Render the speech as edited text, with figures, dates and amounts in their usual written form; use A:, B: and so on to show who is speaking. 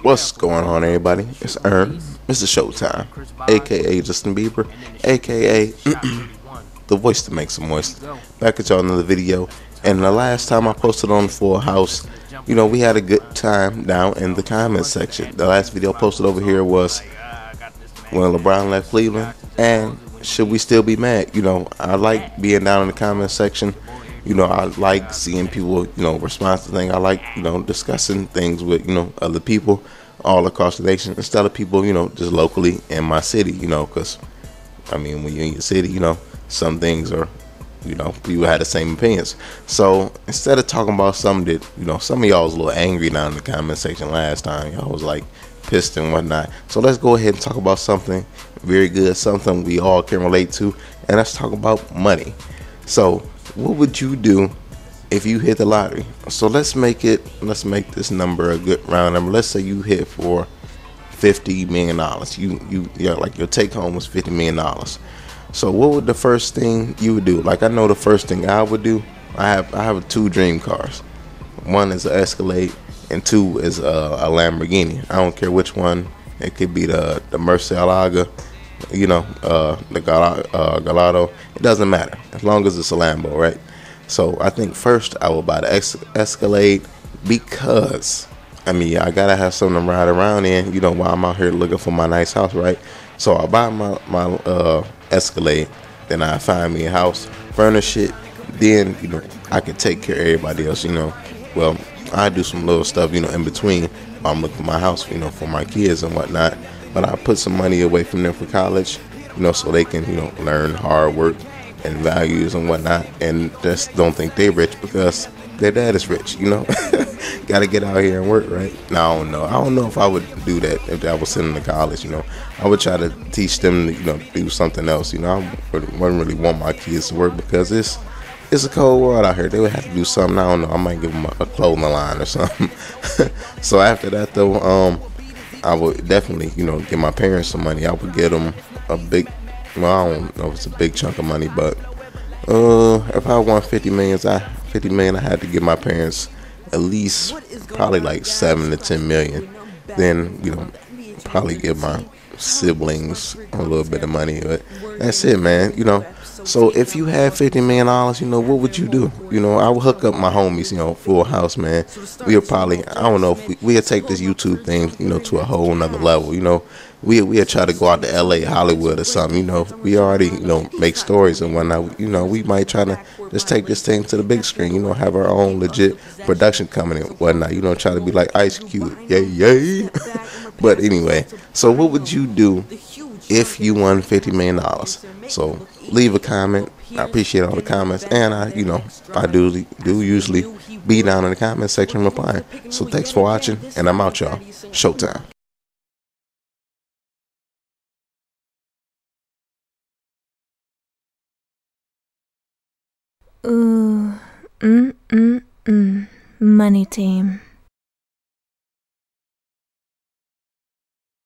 A: What's going on, everybody? It's Ern, Mr. Showtime, aka Justin Bieber, aka the voice that makes them moist. Back at y'all another video. And the last time I posted on Full House, we had a good time down in the comment section. The last video posted over here was when LeBron left Cleveland, and should we still be mad? I like being down in the comment section. I like seeing people, respond to things. I like, discussing things with, other people all across the nation instead of people, just locally in my city, because, when you're in your city, some things are, people had the same opinions. So instead of talking about something that, some of y'all was a little angry down in the comment section last time. Y'all was like pissed and whatnot. So let's go ahead and talk about something very good, something we all can relate to, and let's talk about money. So what would you do if you hit the lottery? So let's make this number a good round number. Let's say you hit for $50 million. Like your take home was $50 million. So what would the first thing you would do? Like, I know the first thing I would do. I have two dream cars. One is an Escalade and two is a Lamborghini. I don't care which one. It could be the Murcielago, the Gallardo. It doesn't matter as long as it's a Lambo, right? So I think first I will buy the Escalade because I gotta have something to ride around in, while I'm out here looking for my nice house, right? So I buy my Escalade, then I find me a house, furnish it, then I can take care of everybody else. Well, I do some little stuff, in between while I'm looking for my house, for my kids and whatnot. But I put some money away from them for college, so they can, learn hard work and values and whatnot, and just don't think they're rich because their dad is rich, Gotta get out here and work, right? Now, I don't know if I would do that if I was sending them to college, I would try to teach them to, do something else, I wouldn't really want my kids to work because it's a cold world out here. They would have to do something. I don't know. I might give them a clothing line or something. So after that, though, I would definitely, give my parents some money. I would get them a big, I don't know if it's a big chunk of money, but if I won 50 million, I had to give my parents at least probably like 7 to 10 million. Then, probably give my siblings a little bit of money, but that's it, man. So if you had $50 million, what would you do? I would hook up my homies, Full House, man. We'll probably, I don't know, if we'll take this YouTube thing, to a whole nother level. We'll try to go out to LA, Hollywood or something. We already, make stories and whatnot. We might try to just take this thing to the big screen, have our own legit production coming and whatnot. Try to be like Ice Cube. Yay, yay. But anyway, so what would you do if you won $50 million? So leave a comment. I appreciate all the comments, and I do usually be down in the comment section replying. So thanks for watching, and I'm out, y'all. Showtime.
B: Ooh, Money Team.